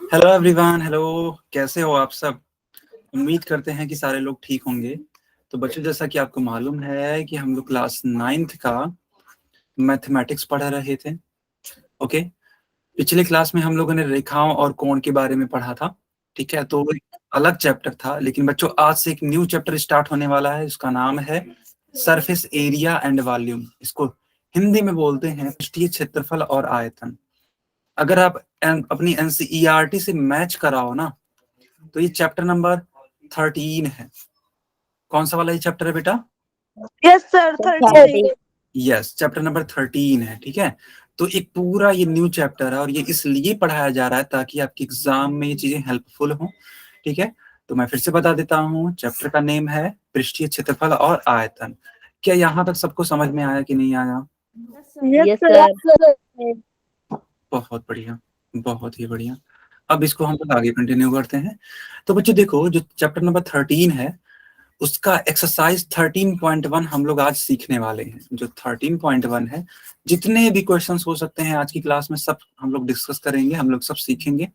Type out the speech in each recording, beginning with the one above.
Hello everyone, hello. कैसे हो आप सब? उम्मीद करते हैं कि सारे लोग ठीक होंगे। तो बच्चों, जैसा कि आपको मालूम है कि हम लोग क्लास 9th का मैथमेटिक्स पढ़ रहे थे। ओके। पिछले क्लास में हम लोगों ने रेखाओं और कोण के बारे में पढ़ा था। ठीक है, तो एक अलग चैप्टर था, लेकिन बच्चों आज से एक न्यू चैप्टर स्टार्ट होने वाला है। उसका नाम है सरफेस एरिया एंड वॉल्यूम। इसको हिंदी में बोलते हैं पृष्ठीय क्षेत्रफल और आयतन। अगर आप अपनी एनसीईआरटी से मैच कराओ ना, तो ये चैप्टर नंबर 13 है। कौन सा वाला ये चैप्टर है बेटा? Yes sir, 13। Yes, chapter number 13 है। ठीक है, तो एक पूरा ये न्यू चैप्टर है और ये इसलिए पढ़ाया जा रहा है ताकि आपके एग्जाम में ये चीजें हेल्पफुल हो। ठीक है, तो मैं फिर से बता देता हूँ, चैप्टर का नेम है पृष्ठीय क्षेत्रफल और आयतन। क्या यहाँ तक सबको समझ में आया कि नहीं आया? Yes sir. बहुत बढ़िया, बहुत ही बढ़िया। अब इसको हम लोग आगे कंटिन्यू करते हैं। तो बच्चों देखो, जो चैप्टर नंबर 13 है उसका एक्सरसाइज 13.1 हम लोग आज सीखने वाले हैं। जो 13.1 है, जितने भी क्वेश्चंस हो सकते हैं आज की क्लास में सब हम लोग डिस्कस करेंगे, हम लोग सब सीखेंगे।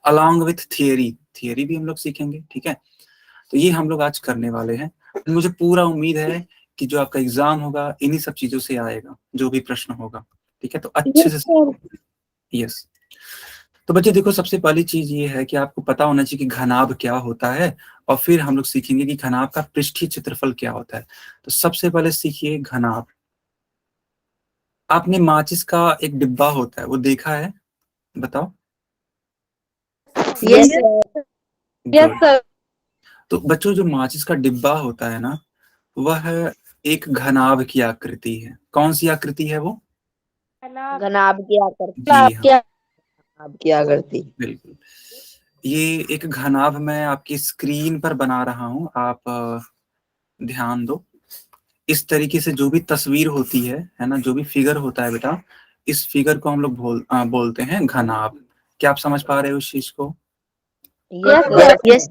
अलॉन्ग विथ थियरी, थियरी भी हम लोग सीखेंगे। ठीक है, तो ये हम लोग आज करने वाले हैं। मुझे पूरा उम्मीद है कि जो आपका एग्जाम होगा इन्हीं सब चीजों से आएगा, जो भी प्रश्न होगा। ठीक है, तो अच्छे से। यस। तो बच्चे देखो, सबसे पहली चीज ये है कि आपको पता होना चाहिए कि घनाभ क्या होता है, और फिर हम लोग सीखेंगे कि घनाभ का पृष्ठीय क्षेत्रफल क्या होता है। तो सबसे पहले सीखिए घनाभ। आपने माचिस का एक डिब्बा होता है, वो देखा है? बताओ। Yes sir. Yes good. Sir. तो बच्चों, जो माचिस का डिब्बा होता है ना, वह एक घनाभ की आकृति है। कौन सी आकृति है वो? घनाभ की आकृति। जी हाँ, घनाभ की आकृति। बिल्कुल। ये एक घनाभ मैं आपकी स्क्रीन पर बना रहा हूं, आप ध्यान दो। इस तरीके से जो भी तस्वीर होती है ना, जो भी फिगर होता है बेटा, इस फिगर को हम लोग बोलते हैं घनाभ। क्या आप समझ पा रहे हो उस चीज को? Yes sir. यस।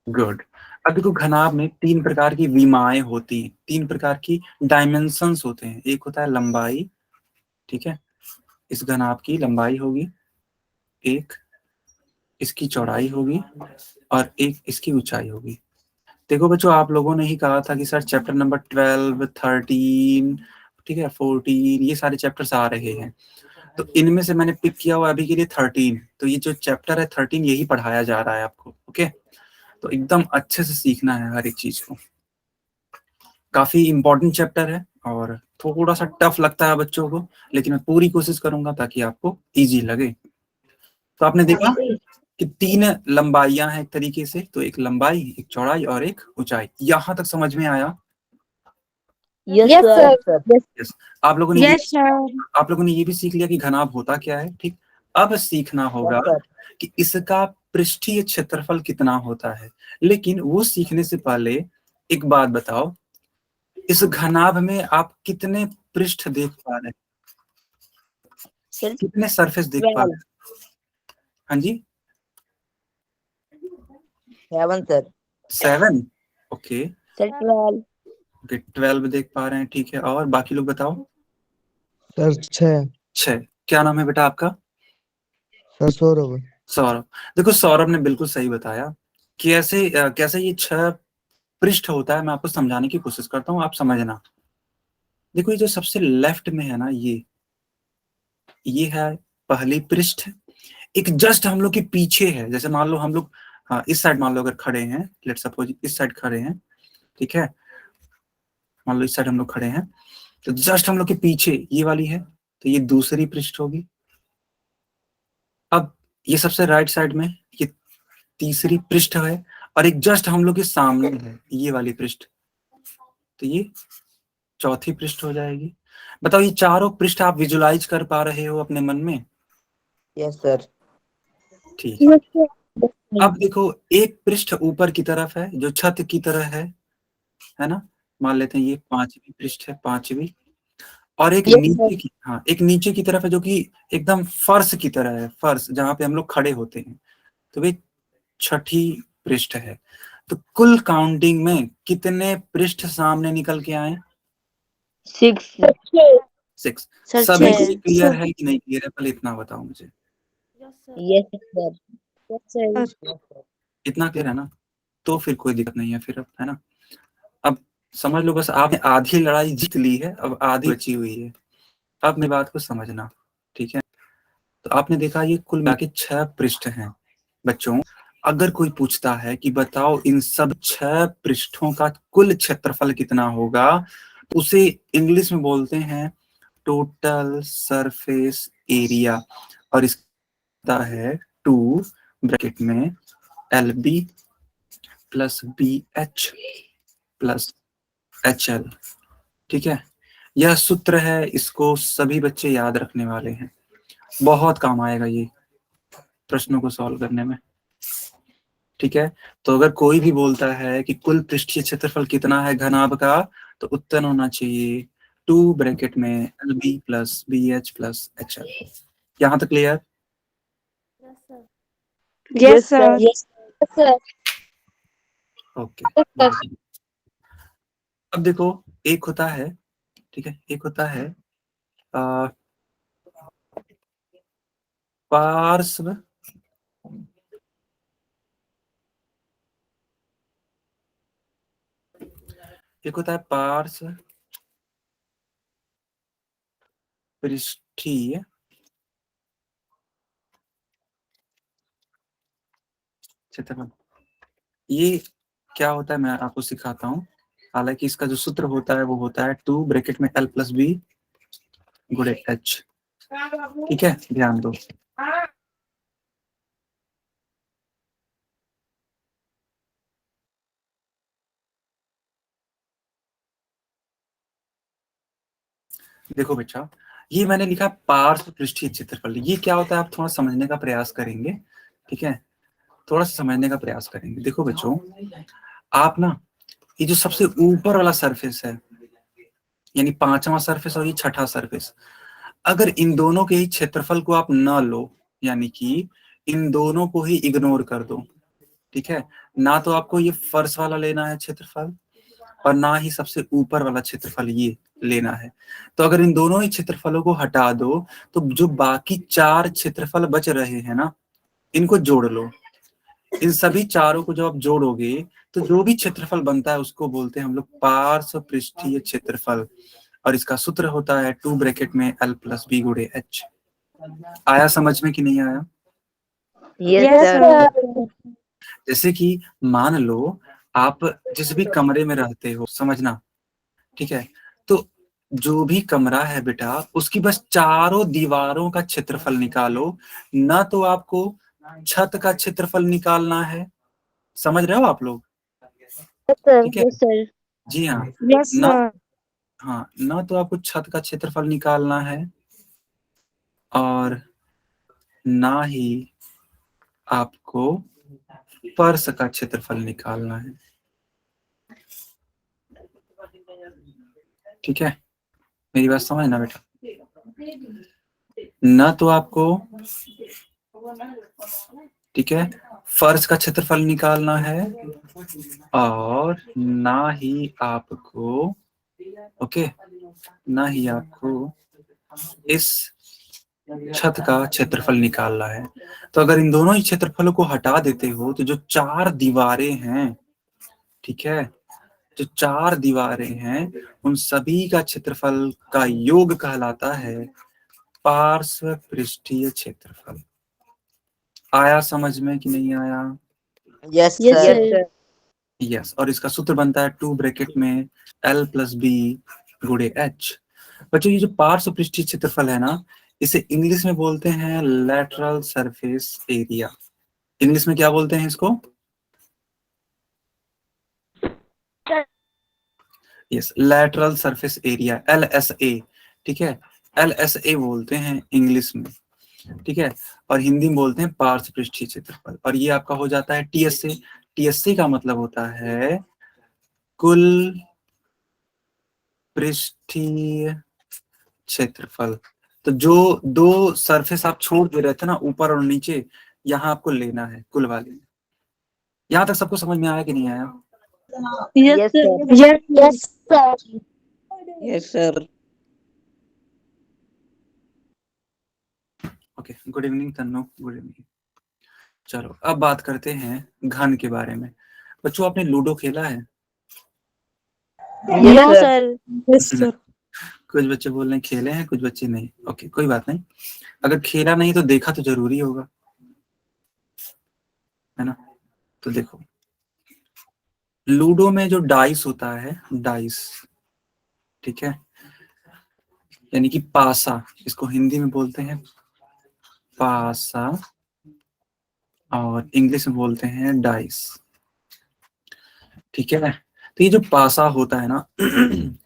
गुड। अब देखो, घनाभ में तीन प्रकार की विमाएं होती हैं, तीन प्रकार की डायमेंशंस होते हैं। एक होता है लंबाई। ठीक है, इस घनाभ की लंबाई होगी, एक इसकी चौड़ाई होगी, और एक इसकी ऊंचाई होगी। देखो बच्चों, आप लोगों ने ही कहा था कि सर चैप्टर नंबर 12, 13, ठीक है, 14, ये सारे चैप्टर्स आ रहे हैं। तो इनमें से मैंने पिक किया हुआ अभी के लिए 13। तो ये जो चैप्टर है 13, यही पढ़ाया जा रहा है आपको। ओके, तो एकदम अच्छे से सीखना है हर एक चीज को। काफी इंपॉर्टेंट चैप्टर है और थोड़ा सा टफ लगता है बच्चों को, लेकिन मैं पूरी कोशिश करूंगा ताकि आपको इजी लगे। तो आपने देखा कि तीन लंबाइयां हैं एक तरीके से, तो एक लंबाई, एक चौड़ाई और एक ऊंचाई। यहां तक समझ में आया? Yes sir. यस। आप लोगों ने ये यस सर। आप लोगों ने ये भी सीख लिया कि घनाभ होता क्या है। ठीक, अब सीखना होगा कि इसका पृष्ठीय क्षेत्रफल कितना होता है। लेकिन वो सीखने से पहले एक बात बताओ, इस घनाभ में आप कितने पृष्ठ देख पा रहे हैं? कितने सरफेस देख पा रहे हैं? हाँ जी, 7 सर। 7। Okay, sir 12। 12 देख पा रहे हैं। ठीक है, और बाकी लोग बताओ। सर 6। 6। क्या नाम है बेटा आपका? सर सौरभ। सौरभ। देखो, सौरभ ने बिल्कुल सही बताया। कैसे कैसे ये 6 पृष्ठ होता है, मैं आपको समझाने की कोशिश करता हूँ, आप समझना। देखो, ये जो सबसे लेफ्ट में है ना, ये है पहली पृष्ठ। एक जस्ट हम लोग के पीछे है। जैसे मान लो हम लोग इस साइड, मान लो अगर खड़े हैं, लेट सपोज इस साइड खड़े हैं। ठीक है, मान लो इस साइड हम लोग खड़े हैं, तो जस्ट हम लोग के पीछे ये वाली है, तो ये दूसरी पृष्ठ होगी। अब ये सबसे राइट साइड में ये तीसरी पृष्ठ है, और एक जस्ट हम लोग के सामने है ये वाली पृष्ठ, तो ये चौथी पृष्ठ हो जाएगी। बताओ, ये चारों पृष्ठ आप विजुलाइज कर पा रहे हो अपने मन में? Yes sir. ठीक है। अब देखो, एक पृष्ठ ऊपर की तरफ है जो छत की तरह है ना। मान लेते हैं ये पांचवी पृष्ठ है, पांचवी। और एक नीचे की, हाँ, एक नीचे की तरफ है जो कि एकदम फर्श की तरह है, फर्श जहां पे हम लोग खड़े होते हैं, तो वे छठी पृष्ठ है। तो कुल काउंटिंग में कितने पृष्ठ सामने निकल के आए? 6। 6। सर सभी को 6। क्लियर है कि नहीं क्लियर है, पहले इतना बताओ मुझे। Yes sir. Yes, sir. इतना क्लियर है ना? तो फिर कोई दिक्कत नहीं है फिर, अब है ना? अब समझ लो, बस आपने आधी लड़ाई जीत ली है, अब आधी बची हुई है। अब मेरी बात को समझना, ठीक है? तो आपने देखा ये कुल मिला के 6 पृष्ठ हैं बच्चों। अगर कोई पूछता है कि बताओ इन सब 6 पृष्ठों का कुल क्षेत्रफल कितना होगा, उसे इंग्लिश में बोलते हैं टोटल सरफेस एरिया, और इसका है 2 ब्रैकेट में LB plus BH plus HL। ठीक है, यह सूत्र है, इसको सभी बच्चे याद रखने वाले हैं, बहुत काम आएगा ये प्रश्नों को सॉल्व करने में। ठीक है, तो अगर कोई भी बोलता है कि कुल पृष्ठीय क्षेत्रफल कितना है घनाभ का, तो उत्तर होना चाहिए 2 ब्रैकेट में LB plus BH plus HL। यहाँ तक clear? Yes, sir. Yes, sir. Okay. अब देखो, एक होता है, ठीक है, एक होता है पार्श्व एक होता है पार्श्व पृष्ठीय क्षेत्रफल। ये क्या होता है मैं आपको सिखाता हूँ। हालांकि इसका जो सूत्र होता है वो होता है 2 ब्रैकेट में L प्लस B गुणे H। ठीक है, ध्यान दो। देखो बच्चा, ये मैंने लिखा पार्श्व पृष्ठीय क्षेत्रफल। ये क्या होता है आप थोड़ा समझने का प्रयास करेंगे, ठीक है? थोड़ा सा समझने का प्रयास करेंगे। देखो बच्चों, आप ना ये जो सबसे ऊपर वाला सरफेस है, यानी 5वां सरफेस और ये 6ठा सरफेस, अगर इन दोनों के ही क्षेत्रफल को आप न लो, यानी कि इन दोनों को ही इग्नोर कर दो, ठीक है? ना तो आपको ये फर्श वाला लेना है क्षेत्रफल, और ना ही सबसे ऊपर वाला क्षेत्रफल ये लेना है। तो अगर इन दोनों ही क्षेत्रफलों को हटा दो, तो जो बाकी 4 क्षेत्रफल बच रहे हैं ना, इनको जोड़ लो। इन सभी चारों को जब आप जोड़ोगे, तो जो भी क्षेत्रफल बनता है उसको बोलते हैं हम लोग पार्श्व पृष्ठीय क्षेत्रफल, और इसका सूत्र होता है 2 ब्रैकेट में L प्लस B गुणे H। आया समझ में कि नहीं आया? Yes, sir. जैसे कि मान लो आप जिस भी कमरे में रहते हो, समझना, ठीक है? तो जो भी कमरा है बेटा, उसकी बस चारों दीवारों का क्षेत्रफल निकालो, ना तो आपको छत का क्षेत्रफल निकालना है। समझ रहे हो आप लोग? ठीक है, Yes, sir. जी हाँ। Yes, ना, sir. हाँ, ना तो आपको छत का क्षेत्रफल निकालना है, और ना ही आपको फर्श का क्षेत्रफल निकालना है। ठीक है, मेरी बात समझना बेटा। ना तो आपको, ठीक है, फर्श का क्षेत्रफल निकालना है, और ना ही आपको, ओके, ना ही आपको इस छत का क्षेत्रफल निकालना है। तो अगर इन दोनों ही क्षेत्रफलों को हटा देते हो, तो जो 4 दीवारें हैं, ठीक है, जो 4 दीवारें हैं, उन सभी का क्षेत्रफल का योग कहलाता है पार्श्व पृष्ठीय क्षेत्रफल। आया समझ में कि नहीं आया? Yes, sir. यस, और इसका सूत्र बनता है 2 ब्रैकेट में L प्लस B गुणे H। बच्चों, ये जो पार्श्व पृष्ठीय क्षेत्रफल है ना, इसे इंग्लिश में बोलते हैं लैटरल सरफेस एरिया। इंग्लिश में क्या बोलते हैं इसको? Yes, lateral surface area, LSA। ठीक है, LSA बोलते हैं इंग्लिश में, ठीक है, और हिंदी में बोलते हैं पार्श्व पृष्ठीय क्षेत्रफल। और ये आपका हो जाता है TSA। TSA का मतलब होता है कुल पृष्ठीय क्षेत्रफल। तो जो 2 सरफेस आप छोड़ दे रहे थे ना, ऊपर और नीचे, यहाँ आपको लेना है कुल वाले। यहाँ तक सबको समझ में आया कि नहीं आया? Yes, sir. Yes, sir. Yes, sir. Okay, good evening तन्नो, गुड इवनिंग। चलो अब बात करते हैं घन के बारे में। बच्चों आपने लूडो खेला है? Yes, no sir. Sir. Yes sir. कुछ बच्चे बोल रहे हैं खेले हैं, कुछ बच्चे नहीं। ओके कोई बात नहीं, अगर खेला नहीं तो देखा तो जरूरी होगा, है ना? तो देखो लूडो में जो डाइस होता है, डाइस, ठीक है, यानी कि पासा, इसको हिंदी में बोलते हैं पासा और इंग्लिश में बोलते हैं डाइस, ठीक है। तो ये जो पासा होता है ना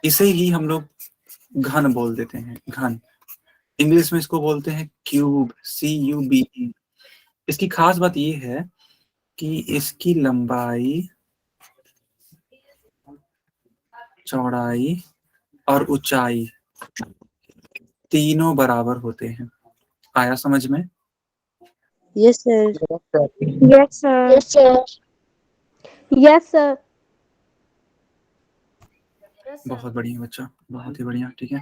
इसे ही हम लोग घन बोल देते हैं, घन। इंग्लिश में इसको बोलते हैं क्यूब, CUBE। इसकी खास बात ये है कि इसकी लंबाई, चौड़ाई और ऊंचाई तीनों बराबर होते हैं। आया समझ में? Yes, sir. Yes sir. Yes sir. बहुत बढ़िया बच्चा, बहुत ही बढ़िया, ठीक है।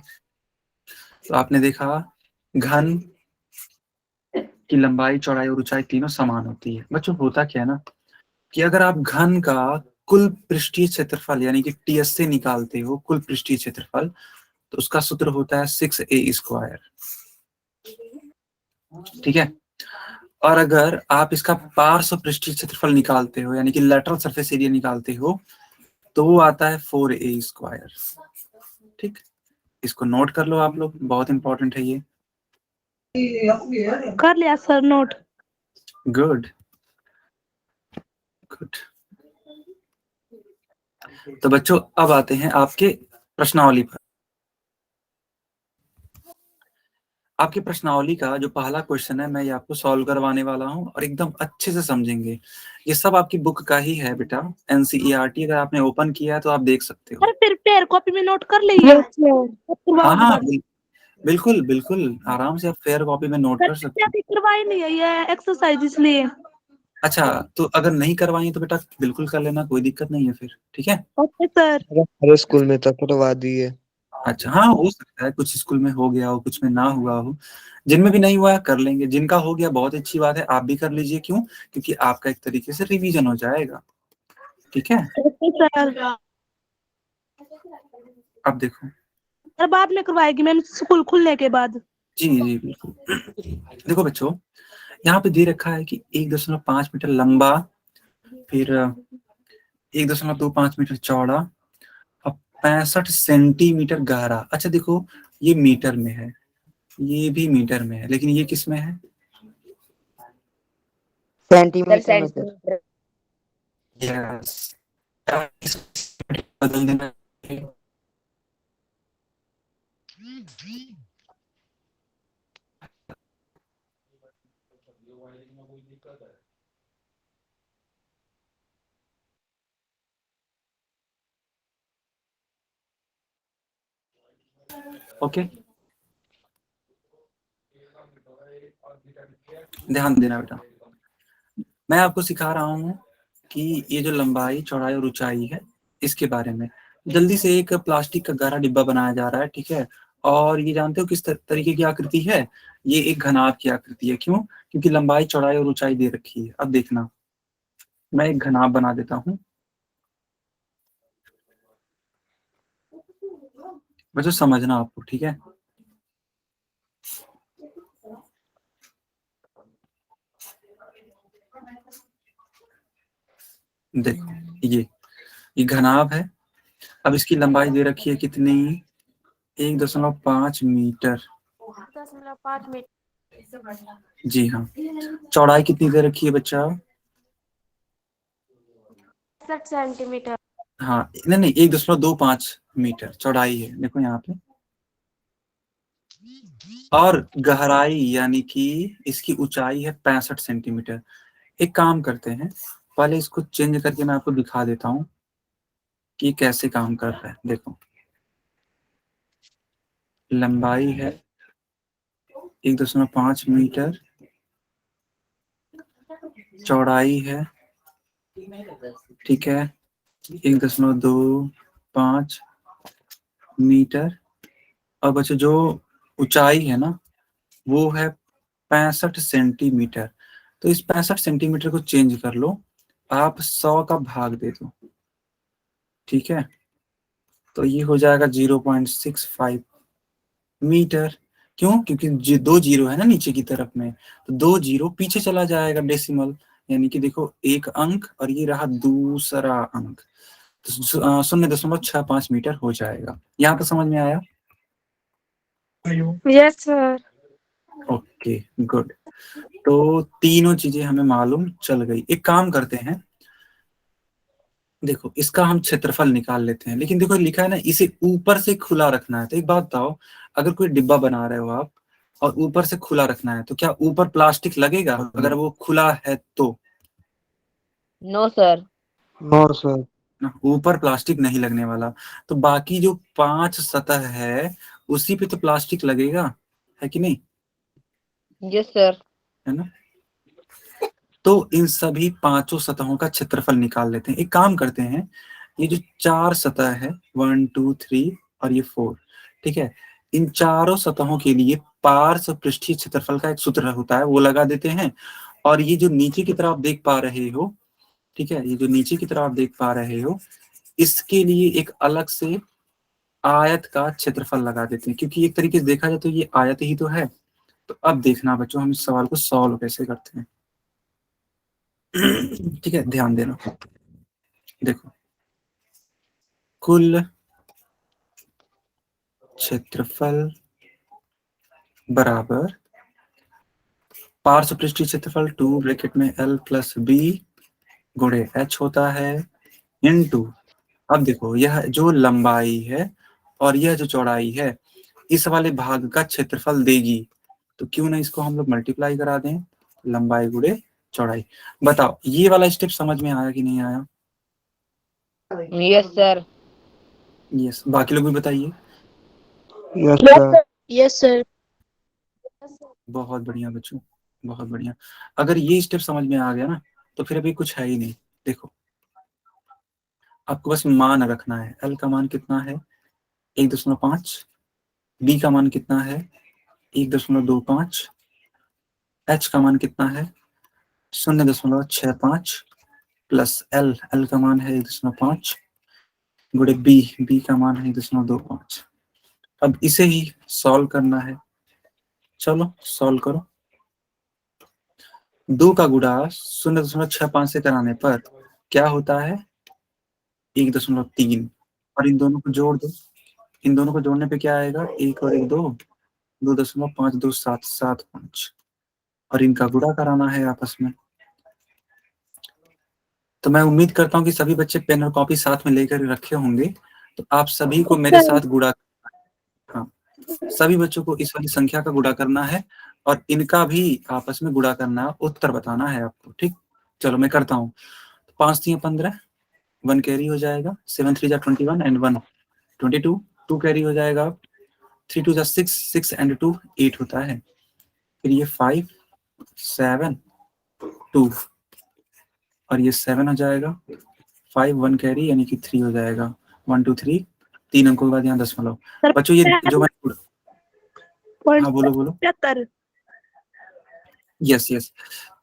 तो आपने देखा घन की लंबाई, चौड़ाई और ऊंचाई तीनों समान होती है। बच्चों होता क्या है ना कि अगर आप घन का कुल पृष्ठीय क्षेत्रफल यानी कि TSC निकालते हो, कुल पृष्ठीय क्षेत्रफल, तो उसका सूत्र होता है 6a², ठीक है। और अगर आप इसका पार्श्व पृष्ठीय क्षेत्रफल निकालते हो यानी कि लेटरल सरफेस एरिया निकालते हो, तो वो आता है 4a²। ठीक, इसको नोट कर लो आप लोग, बहुत इंपॉर्टेंट है ये। कर लिया सर नोट। Good good. तो बच्चों अब आते हैं आपके प्रश्नावली पर। आपकी प्रश्नावली का जो पहला क्वेश्चन है मैं ये आपको सॉल्व करवाने वाला हूं और एकदम अच्छे से समझेंगे। ये सब आपकी बुक का ही है बेटा, NCERT। अगर आपने ओपन किया है तो आप देख सकते हो। अरे फिर पेयर कॉपी में नोट कर लिए। हाँ हाँ बिल्कुल बिल्कुल, आराम से आप फेयर कॉपी में नोट कर सकते हो। करवाई नहीं है ये एक्सरसाइज इसलिए। अच्छा, तो अगर नहीं करवाई तो बेटा बिल्कुल कर लेना, कोई दिक्कत नहीं है फिर, ठीक है। Okay sir. हमारे स्कूल में तो करवा दिए। अच्छा हाँ, हो सकता है कुछ स्कूल में हो गया हो, कुछ में ना हुआ हो। जिनमें भी नहीं हुआ है कर लेंगे, जिनका हो गया बहुत अच्छी बात है, आप भी कर लीजिए। क्यों? क्योंकि आपका एक तरीके से रिवीजन हो जाएगा, ठीक है। Okay sir. अब देखो, सर बाद में करवाएगी मैम स्कूल खुलने के बाद। जी जी बिल्कुल। देखो बच्चों, यहाँ पे दे रखा है कि 1.5 मीटर लंबा, फिर 1.25 मीटर चौड़ा और 65 सेंटीमीटर गहरा। अच्छा देखो, ये मीटर में है, ये भी मीटर में है, लेकिन ये किस में है? सेंटीमीटर में सर। यस, बदल देना। ओके, ध्यान देना बेटा, मैं आपको सिखा रहा हूँ कि ये जो लंबाई, चौड़ाई और ऊंचाई है इसके बारे में। जल्दी से एक प्लास्टिक का गहरा डिब्बा बनाया जा रहा है, ठीक है। और ये जानते हो किस तरीके की आकृति है? ये एक घनाभ की आकृति है। क्यों? क्योंकि लंबाई, चौड़ाई और ऊंचाई दे रखी है। अब देखना, मैं एक घनाभ बना देता हूँ। बच्चों समझना आपको, ठीक है। देखो ये घनाभ है। अब इसकी लंबाई दे रखी है कितनी? 1.5 मीटर। 10.5 मीटर। जी हाँ। चौड़ाई कितनी दे रखी है बच्चा? 60 सेंटीमीटर। हाँ नहीं नहीं, 1.25 मीटर चौड़ाई है, देखो यहाँ पे। और गहराई यानी कि इसकी ऊंचाई है 65 सेंटीमीटर। एक काम करते हैं, पहले इसको चेंज करके मैं आपको दिखा देता हूँ कि कैसे काम कर रहा है। देखो, लंबाई है 1.5 मीटर, चौड़ाई है, ठीक है, 1.25 मीटर। और बच्चों जो ऊंचाई है ना वो है 65 सेंटीमीटर। तो इस 65 सेंटीमीटर को चेंज कर लो, आप 100 का भाग दे दो, ठीक है, तो ये हो जाएगा 0.65 मीटर। क्यों? क्योंकि दो जीरो है ना नीचे की तरफ में, तो दो जीरो पीछे चला जाएगा डेसिमल, यानी कि देखो एक अंक और ये रहा दूसरा अंक, तो 0.65 मीटर हो जाएगा। यहाँ पर समझ में आया? Yes sir. Okay good. तो तीनों चीजें हमें मालूम चल गई। एक काम करते हैं, देखो इसका हम क्षेत्रफल निकाल लेते हैं, लेकिन देखो लिखा है ना इसे ऊपर से खुला रखना है। तो एक बात बताओ, अगर कोई डिब्बा बना रहे हो आप और ऊपर से खुला रखना है, तो क्या ऊपर प्लास्टिक लगेगा अगर वो खुला है तो? No sir. No sir. ना, ऊपर प्लास्टिक नहीं लगने वाला। तो बाकी जो 5 सतह है उसी पे तो प्लास्टिक लगेगा, है कि नहीं? Yes sir. है ना? तो इन सभी 5 सतहों का क्षेत्रफल निकाल लेते हैं। एक काम करते हैं, ये जो 4 सतह है 1 2 3 और ये 4, ठीक है, इन चारों सतहों के लिए पार्श्व पृष्ठीय क्षेत्रफल का एक सूत्र होता है, वो लगा देते हैं। और ये जो नीचे की तरफ आप देख पा रहे हो, ठीक है, ये जो नीचे की तरफ आप देख पा रहे हो, इसके लिए एक अलग से आयत का क्षेत्रफल लगा देते हैं, क्योंकि एक तरीके से देखा जाए तो ये आयत ही तो है। तो अब देखना बच्चों, हम इस सवाल को सॉल्व कैसे करते हैं। ठीक है, ध्यान देना। देखो, कुल क्षेत्रफल बराबर पार्श्व पृष्ठीय क्षेत्रफल 2 ब्रैकेट में L प्लस B गुणे H होता है इनटू, अब देखो यह जो लंबाई है और यह जो चौड़ाई है इस वाले भाग का क्षेत्रफल देगी, तो क्यों ना इसको हम लोग मल्टीप्लाई करा दें, लंबाई गुणे चौड़ाई। बताओ ये वाला स्टेप समझ में आया कि नहीं आया? Yes sir. यस, बाकी लोग भी बताइए। Yes sir. Yes sir. बहुत बढ़िया बच्चों, बहुत बढ़िया। अगर ये स्टेप समझ में आ गया ना, तो फिर अभी कुछ है ही नहीं। देखो आपको बस मान रखना है, L का मान कितना है 1.5, B का मान कितना है 1.25, H का मान कितना है 0.65 प्लस L का मान है 1.5 गुणे B का मान है 1.25। अब इसे ही सॉल्व करना है, चलो सॉल्व करो। 2 का गुणा 0.65 से कराने पर क्या होता है 1.3, और इन दोनों को जोड़ दो, इन दोनों को जोड़ने पे क्या आएगा, 1 और 1 2, 2.5 2 7 7 5, और इनका गुणा कराना है आपस में। तो मैं उम्मीद करता हूँ कि सभी बच्चे पेन और कॉपी साथ में लेकर रखे होंगे, तो आप सभी को मेरे साथ गुणा, हाँ, सभी बच्चों को इस वाली संख्या का गुणा करना है और इनका भी आपस में गुणा करना है, उत्तर बताना है आपको, ठीक? चलो मैं करता हूँ। 5 3 15, 1 कैरी हो जाएगा, 7 3 21 एंड 1 22, 2 कैरी हो जाएगा, 3 2 6 6 एंड 2 8 होता है, फिर ये 5 7 2 और ये 7 हो जाएगा, 5 1 कैरी यानी कि 3 हो जाएगा, 1 2 3, 3 अंकों के बाद यहाँ दशमलव। बच्चों ये जो मैं, हाँ बोलो बोलो। 75। यस यस,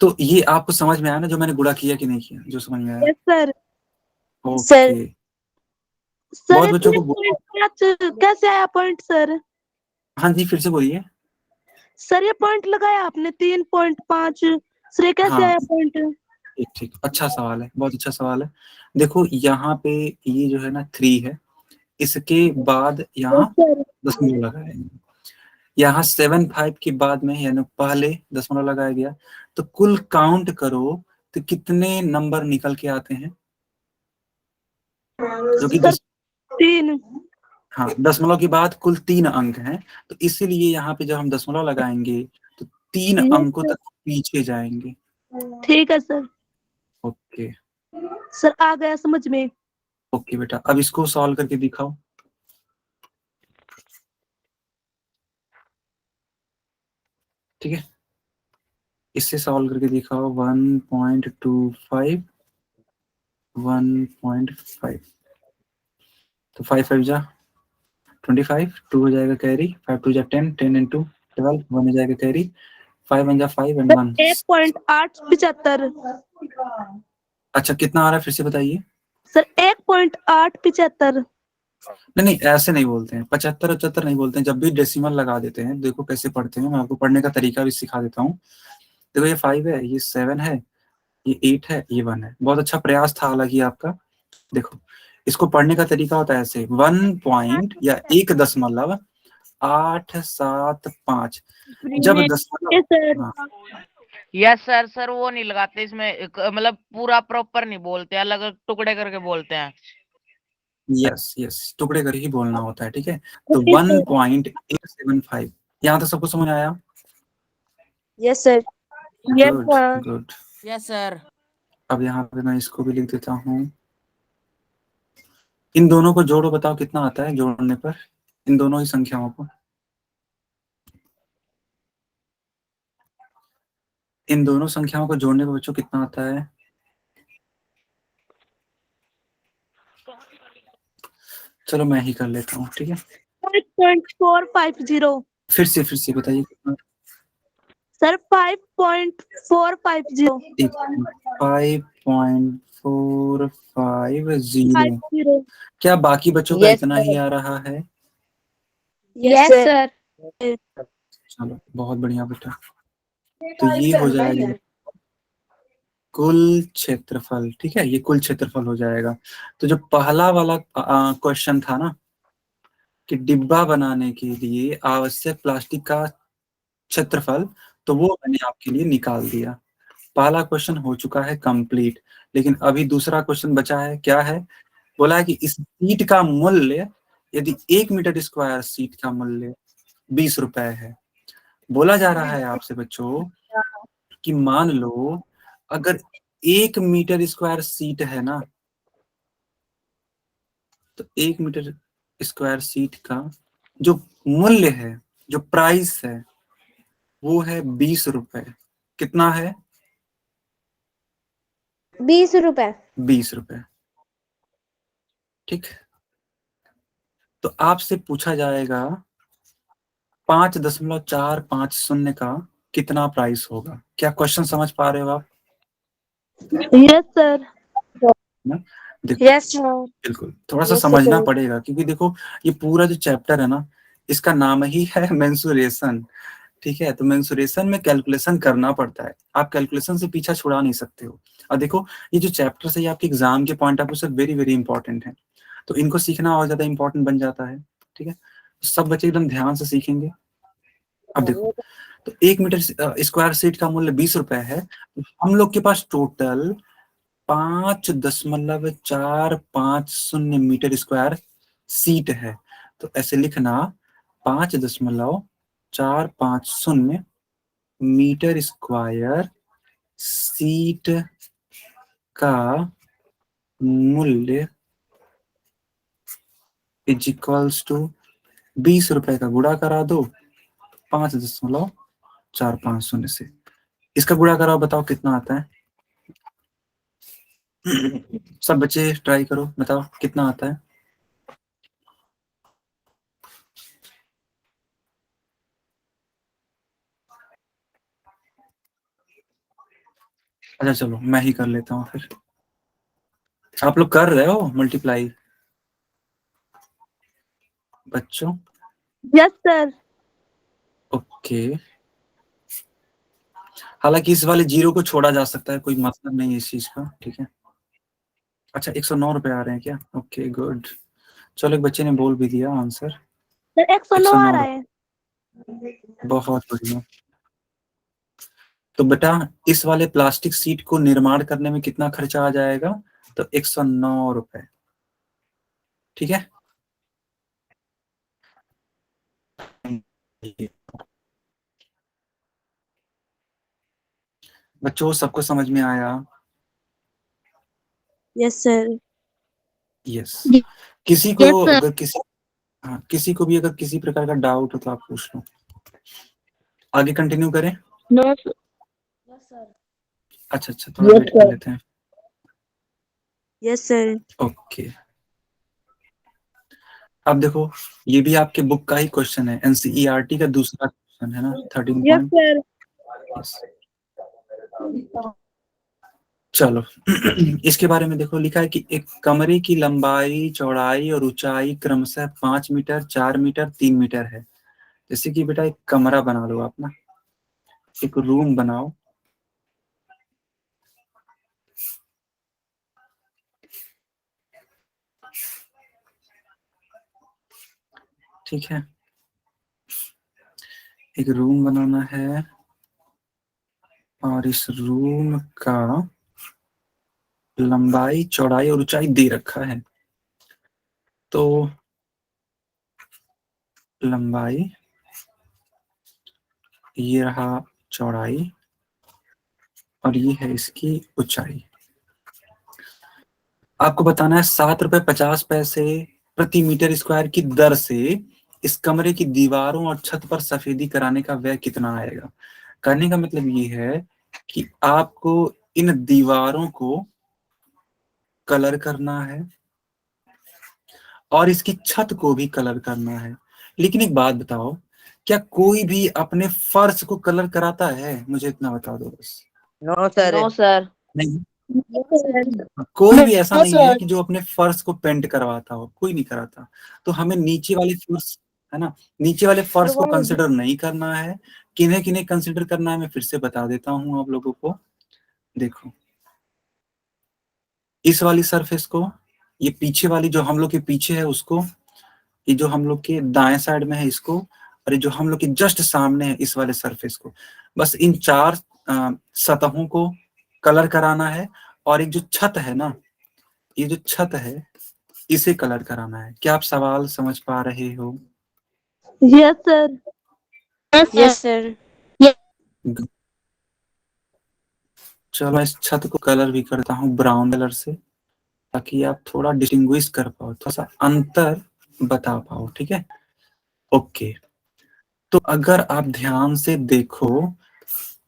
तो ये आपको समझ में आया ना जो मैंने गुणा किया कि नहीं किया, जो समझ में आया? Yes sir. ओके, सर बहुत ये बच्चों को 3.5 कैसे आया पॉइंट सर? हाँ जी फिर से बोलिए। सर ये पॉइंट लगाया आपने 3.5, सर ये कैसे हाँ आया पॉइंट? ठीक ठीक, अच्छा सवाल है, बहुत अच्छा सवाल है। देखो यहाँ पे ये जो है ना 3 है, इसके बाद यहाँ सर दशमलव लगाएंगे, यहाँ 7 5 के बाद में यानी पहले दशमलव लगाया गया, तो कुल काउंट करो तो कितने नंबर निकल के आते हैं, जो कि सर 3। हाँ दशमलव के बाद कुल 3 अंक हैं, तो इसीलिए यहाँ पे जब हम दशमलव लगाएंगे तो 3 अंकों तक पीछे जाएंगे। ठीक है सर। ओके सर आ गया समझ में। ओके बेटा, अब इसको सॉल्व करके दिखाओ। ठीक है, इससे सॉल्व करके दिखाओ 1.25 1.5, तो 5 5 जा 25, 2 हो जाएगा कैरी, 5 2 जा 10, 10 into 12, 1 हो जाएगा कैरी, 5 1 जा 5 and 1 1.875। अच्छा कितना आ रहा है फिर से बताइए। सर 1.875। नहीं ऐसे नहीं बोलते हैं, 75 75 नहीं बोलते हैं, जब भी डेसिमल लगा देते हैं। देखो कैसे पढ़ते हैं, मैं आपको पढ़ने का तरीका भी सिखा देता हूँ। देखो ये 5 है, ये 7 है, ये 8 है, ये 1 है। बहुत अच्छा प्रयास था हालांकि आपका। देखो इसको पढ़ने का तरीका होता है ऐसे, 1 पॉइंट या 1.875। जब दशमलव, सर हाँ यस सर। सर वो नहीं लगाते इसमें, मतलब पूरा प्रॉपर नहीं बोलते, अलग अलग टुकड़े करके बोलते हैं। यस यस, टुकड़े करके ही बोलना होता है, ठीक है। तो 1.875, यहाँ तक सबको समझ आया? Yes sir. Good good. Yes sir. अब यहाँ पे मैं इसको भी लिख देता हूँ। इन दोनों को जोड़ो, बताओ कितना आता है जोड़ने पर, इन दोनों ही संख्याओं को। इन दोनों संख्याओं को जोड़ने पर बच्चों कितना आता है? चलो मैं ही कर लेता हूँ, ठीक है। 5.450। फिर से बताइए कितना? सर 5.450। 5.450। क्या बाकी बच्चों का यस इतना ही सर। आ रहा है? Yes sir. चलो बहुत बढ़िया बेटा। तो ये हो जाएगा कुल क्षेत्रफल, ठीक है, ये कुल क्षेत्रफल हो जाएगा। तो जो पहला वाला क्वेश्चन था ना कि डिब्बा बनाने के लिए आवश्यक प्लास्टिक का क्षेत्रफल, तो वो मैंने आपके लिए निकाल दिया। पहला क्वेश्चन हो चुका है कंप्लीट। लेकिन अभी दूसरा क्वेश्चन बचा है, क्या है? बोला है कि इस सीट का मूल्य, यदि 1 मीटर स्क्वायर सीट का मूल्य 20 रुपए है। बोला जा रहा है आपसे बच्चों कि मान लो अगर 1 मीटर स्क्वायर सीट है ना, तो 1 मीटर स्क्वायर सीट का जो मूल्य है, जो प्राइस है, वो है 20 रुपए। कितना है? 20 रुपए। 20 रुपए, ठीक। तो आपसे पूछा जाएगा 5.450 का कितना प्राइस होगा। क्या क्वेश्चन समझ पा रहे हो आप? Yes sir. ना? देखो यस सर। बिल्कुल थोड़ा सा Yes, समझना sir. पड़ेगा, क्योंकि देखो ये पूरा जो चैप्टर है ना, इसका नाम ही है मेंसुरेशन, ठीक है। तो मेंसुरेशन में कैलकुलेशन करना पड़ता है, आप कैलकुलेशन से पीछा छुड़ा नहीं सकते हो। और देखो ये जो चैप्टर है ये आपके एग्जाम के पॉइंट ऑफ व्यू से वेरी वेरी इंपॉर्टेंट है, तो इनको सीखना और ज्यादा इंपॉर्टेंट बन जाता है, ठीक है। सब बच्चे एकदम ध्यान से सीखेंगे। अब देखो, तो 1 मीटर स्क्वायर फीट का मूल्य 20 रुपए है। तो हम लोग के पास टोटल 5.450 मीटर स्क्वायर है। तो ऐसे लिखना 5.450 मीटर स्क्वायर सीट का मूल्य इज इक्वल्स टू 20 रुपए का गुणा करा दो 5.450 से। इसका गुणा कराओ, बताओ कितना आता है। सब बच्चे ट्राई करो, बताओ कितना आता है। अच्छा चलो मैं ही कर लेता हूँ फिर। आप लोग कर रहे हो मल्टीप्लाई बच्चों? Yes sir. ओके, हालांकि इस वाले जीरो को छोड़ा जा सकता है, कोई मतलब नहीं है इस चीज का, ठीक है। अच्छा 109 रुपए आ रहे हैं क्या? Okay good. चलो एक बच्चे ने बोल भी दिया आंसर। सर 109 आ रहा है। बहुत बढ़िया। तो बेटा इस वाले प्लास्टिक सीट को निर्माण करने में कितना खर्चा आ जाएगा? तो 109 रुपए, ठीक है। बच्चों सबको समझ में आया? Yes sir. यस। किसी को अगर किसी, हाँ किसी को भी अगर किसी प्रकार का डाउट हो तो आप पूछ लो। आगे कंटिन्यू करें? No sir. अच्छा थोड़ा वेट कर लेते हैं। Yes sir. ओके, अब देखो ये भी आपके बुक का ही क्वेश्चन है, एनसीईआरटी का दूसरा क्वेश्चन है ना, 13 यस पॉइंट। सर। चलो इसके बारे में देखो, लिखा है कि एक कमरे की लंबाई, चौड़ाई और ऊंचाई क्रमशः 5 मीटर, 4 मीटर, 3 मीटर है। जैसे कि बेटा एक कमरा बना लो आप ना, एक रूम बनाओ, ठीक है, एक रूम बनाना है और इस रूम का लंबाई, चौड़ाई और ऊंचाई दे रखा है। तो लंबाई, ये रहा चौड़ाई और ये है इसकी ऊंचाई। आपको बताना है 7.50 रुपए प्रति मीटर स्क्वायर की दर से इस कमरे की दीवारों और छत पर सफेदी कराने का व्यय कितना आएगा। करने का मतलब ये है कि आपको इन दीवारों को कलर करना है और इसकी छत को भी कलर करना है। लेकिन एक बात बताओ, क्या कोई भी अपने फर्श को कलर कराता है? मुझे इतना बता दो बस। No sir. नहीं, कोई भी ऐसा नहीं है कि जो अपने फर्श को पेंट करवाता हो, कोई नहीं कराता। तो हमें नीचे वाले फर्श, है ना, नीचे वाले फर्श को कंसिडर नहीं करना है। किन्हें किन्हें कंसिडर करना है मैं फिर से बता देता हूं आप लोगों को। देखो, इस वाली सरफेस को, ये पीछे वाली जो हम लोग के पीछे है उसको, ये जो हम लोग के दाएं साइड में है इसको, और ये जो हम लोग के जस्ट सामने है इस वाले सरफेस को, बस इन 4 सतहों को कलर कराना है। और एक जो छत है ना, ये जो छत है इसे कलर कराना है। क्या आप सवाल समझ पा रहे हो? Yes sir. Yes sir. चलो मैं इस छत को कलर भी करता हूँ ब्राउन कलर से, ताकि आप थोड़ा डिस्टिंग्विश कर पाओ, थोड़ा सा अंतर बता पाओ, ठीक है। ओके, तो अगर आप ध्यान से देखो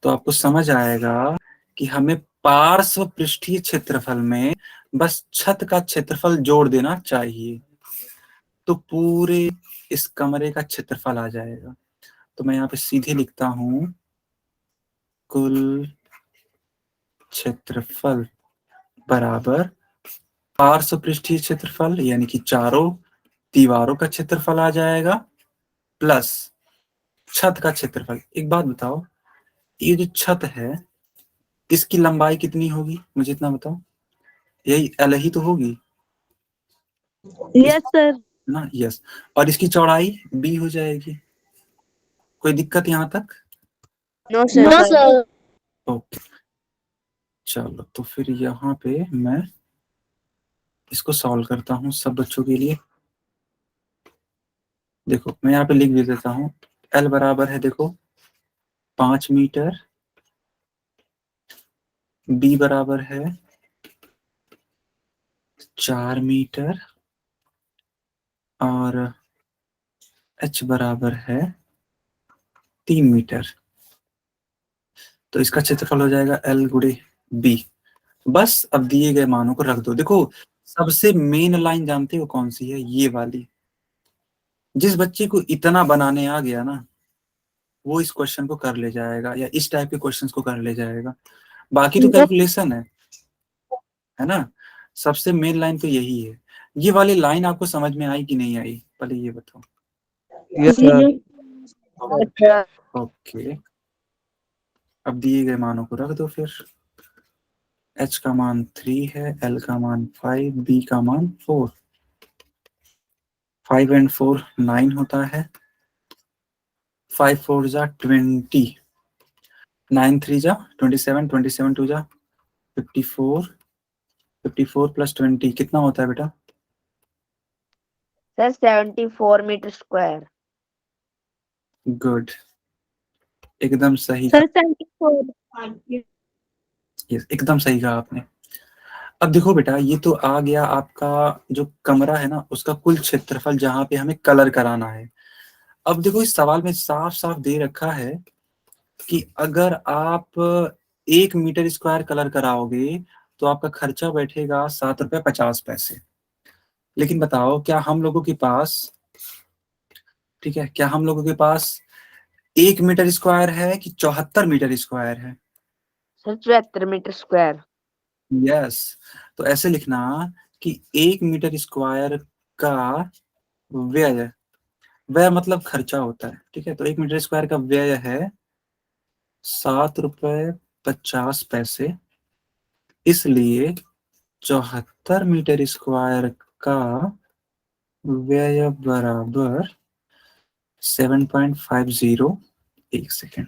तो आपको समझ आएगा कि हमें पार्श्व पृष्ठीय क्षेत्रफल में बस छत का क्षेत्रफल जोड़ देना चाहिए, तो पूरे इस कमरे का क्षेत्रफल आ जाएगा। तो मैं यहाँ पे सीधे लिखता हूं, कुल क्षेत्रफल बराबर पार्श्व पृष्ठीय क्षेत्रफल, यानी कि चारों दीवारों का क्षेत्रफल आ जाएगा, प्लस छत का क्षेत्रफल। एक बात बताओ, ये जो छत है इसकी लंबाई कितनी होगी? मुझे इतना बताओ, यही एल ही तो होगी यस सर। ना? यस। और इसकी चौड़ाई बी हो जाएगी। कोई दिक्कत यहाँ तक? No no sir. Sir. Okay, चलो तो फिर यहाँ पे मैं इसको सॉल्व करता हूँ सब बच्चों के लिए। देखो मैं यहाँ पे लिख भी देता हूँ, एल बराबर है देखो 5 मीटर, बी बराबर है 4 मीटर और एच बराबर है 3 मीटर। तो इसका क्षेत्रफल हो जाएगा एल गुणे बी। बस अब दिए गए मानों को रख दो। देखो सबसे मेन लाइन जानते हो कौन सी है? ये वाली। जिस बच्चे को इतना बनाने आ गया ना, वो इस क्वेश्चन को कर ले जाएगा, या इस टाइप के क्वेश्चंस को कर ले जाएगा। बाकी तो कैलकुलेशन है ना। सबसे मेन लाइन तो यही है। ये वाली लाइन आपको समझ में आई कि नहीं आई, पहले ये बताओ। Yes sir. ओके, अब दिए गए मानों को रख दो फिर। h का मान 3 है, l का मान 5, b का मान 4। 5 and 4 9 होता है, 5 4 जा 20, 9 3 जा 27, 27 2 जा 54, 54 प्लस 20 कितना होता है बेटा? Sir 74 metre square. गुड, एकदम सही सर कहा। 74। यस, एकदम सही कहा आपने। अब देखो बेटा, ये तो आ गया आपका जो कमरा है ना उसका कुल क्षेत्रफल, जहां पे हमें कलर कराना है। अब देखो इस सवाल में साफ साफ दे रखा है कि अगर आप 1 मीटर स्क्वायर कलर कराओगे तो आपका खर्चा बैठेगा 7.50 रुपए। लेकिन बताओ, क्या हम लोगों के पास, ठीक है, क्या हम लोगों के पास 1 मीटर स्क्वायर है कि 74 मीटर स्क्वायर है? Sir 74 metre square. यस। तो ऐसे लिखना कि 1 मीटर स्क्वायर का व्यय, व्यय मतलब खर्चा होता है, ठीक है। तो 1 मीटर स्क्वायर का व्यय है 7 रुपए 50 पैसे, इसलिए 74 मीटर स्क्वायर का व्यय बराबर 7.50, एक सेकेंड,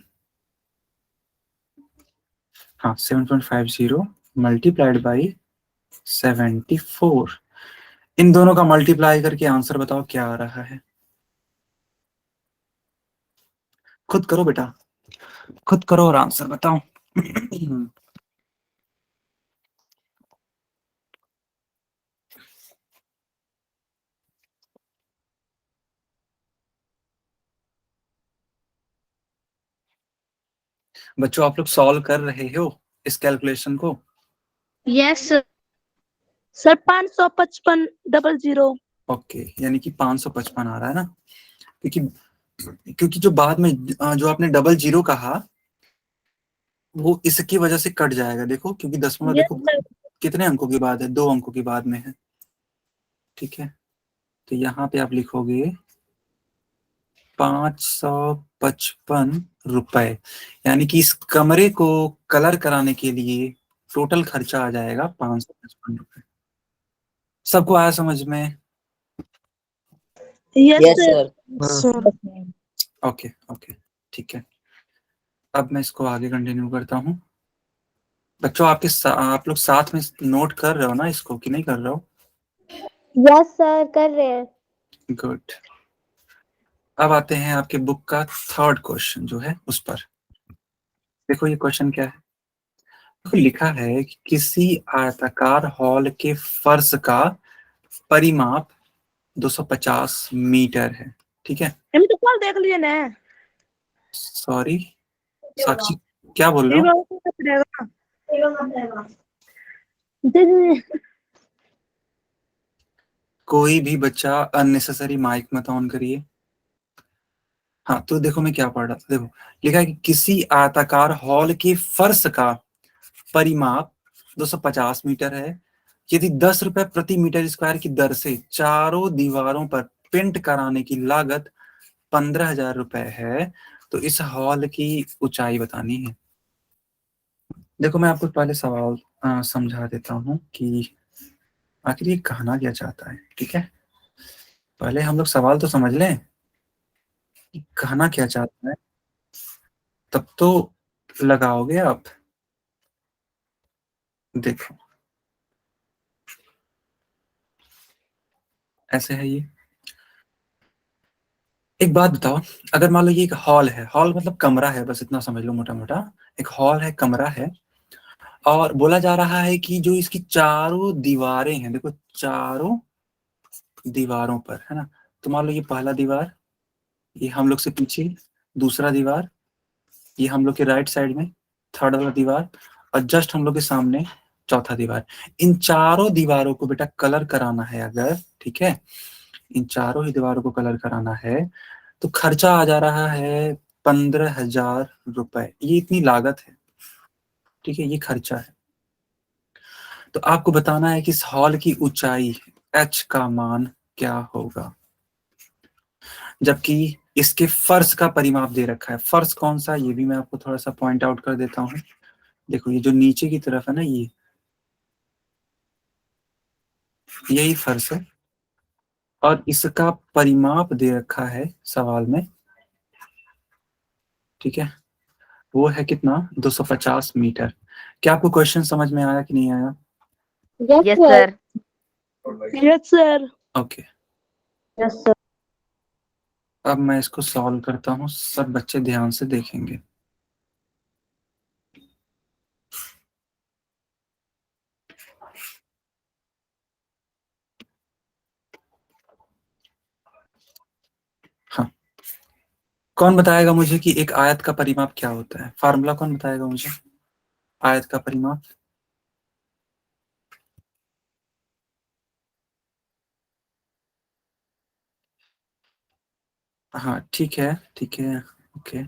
हाँ 7.50 मल्टीप्लाइड बाई 74। इन दोनों का मल्टीप्लाई करके आंसर बताओ क्या आ रहा है। खुद करो बेटा, खुद करो और आंसर बताओ। बच्चों आप लोग सॉल्व कर रहे हो इस कैलकुलेशन को? Yes sir. सर 55500। ओके, यानी कि 555 आ रहा है ना, क्योंकि क्योंकि जो बाद में जो आपने डबल जीरो कहा वो इसकी वजह से कट जाएगा, देखो क्योंकि दसवां यस देखो सर। कितने अंकों के बाद है, 2 अंकों के बाद में है, ठीक है। तो यहाँ पे आप लिखोगे 555 रुपए, यानी कि इस कमरे को कलर कराने के लिए टोटल खर्चा आ जाएगा 555 रुपए। सबको आया समझ में? Yes yes sir. सर। हाँ। ओके ओके, ठीक है। अब मैं इसको आगे कंटिन्यू करता हूँ। बच्चों आप लोग साथ में नोट कर रहे हो ना इसको, कि नहीं कर रहे हो? यस सर कर रहे हैं। गुड। अब आते हैं आपके बुक का थर्ड क्वेश्चन जो है उस पर। देखो ये क्वेश्चन क्या है, देखो लिखा है कि किसी आयताकार हॉल के फर्श का परिमाप 250 मीटर है, ठीक है। हम तो कल देख लिए ना। सॉरी साक्षी, क्या बोल रहे ये हो? बात करना पड़ेगा। दीदी, कोई भी बच्चा अननेसेसरी माइक मत ऑन करिए। हाँ तो देखो मैं क्या पढ़ रहा था, देखो लिखा है कि किसी आयताकार हॉल के फर्श का परिमाप 250 मीटर है, यदि 10 रुपए प्रति मीटर स्क्वायर की दर से चारों दीवारों पर पेंट कराने की लागत 15,000 रुपए है, तो इस हॉल की ऊंचाई बतानी है। देखो मैं आपको पहले सवाल समझा देता हूँ कि आखिर ये कहना क्या चाहता है, ठीक है। पहले हम लोग सवाल तो समझ लें कि कहना क्या चाहता है, तब तो लगाओगे आप। देखो ऐसे है ये, एक बात बताओ, अगर मान लो ये एक हॉल है, हॉल मतलब कमरा है, बस इतना समझ लो मोटा मोटा, एक हॉल है, कमरा है, और बोला जा रहा है कि जो इसकी चारों दीवारें हैं, देखो चारों दीवारों पर है ना, तो मान लो ये पहला दीवार, ये हम लोग से पीछे दूसरा दीवार, ये हम लोग के राइट साइड में थर्ड वाला दीवार, और जस्ट हम लोग के सामने चौथा दीवार। इन चारों दीवारों को बेटा कलर कराना है अगर, ठीक है, इन चारों ही दीवारों को कलर कराना है तो खर्चा आ जा रहा है 15,000 रुपए, ये इतनी लागत है, ठीक है, ये खर्चा है। तो आपको बताना है कि इस हॉल की ऊंचाई h का मान क्या होगा, जबकि इसके फर्श का परिमाप दे रखा है। फर्श कौन सा, ये भी मैं आपको थोड़ा सा पॉइंट आउट कर देता हूँ। देखो ये जो नीचे की तरफ है ना, ये यही फर्श है, और इसका परिमाप दे रखा है सवाल में, ठीक है, वो है कितना, 250 मीटर। क्या आपको क्वेश्चन समझ में आया कि नहीं आया? Yes sir. Yes sir. Okay, yes sir. अब मैं इसको सॉल्व करता हूँ, सब बच्चे ध्यान से देखेंगे। हाँ, कौन बताएगा मुझे कि एक आयत का परिमाप क्या होता है? फार्मूला कौन बताएगा मुझे आयत का परिमाप? हाँ ठीक है ठीक है, ओके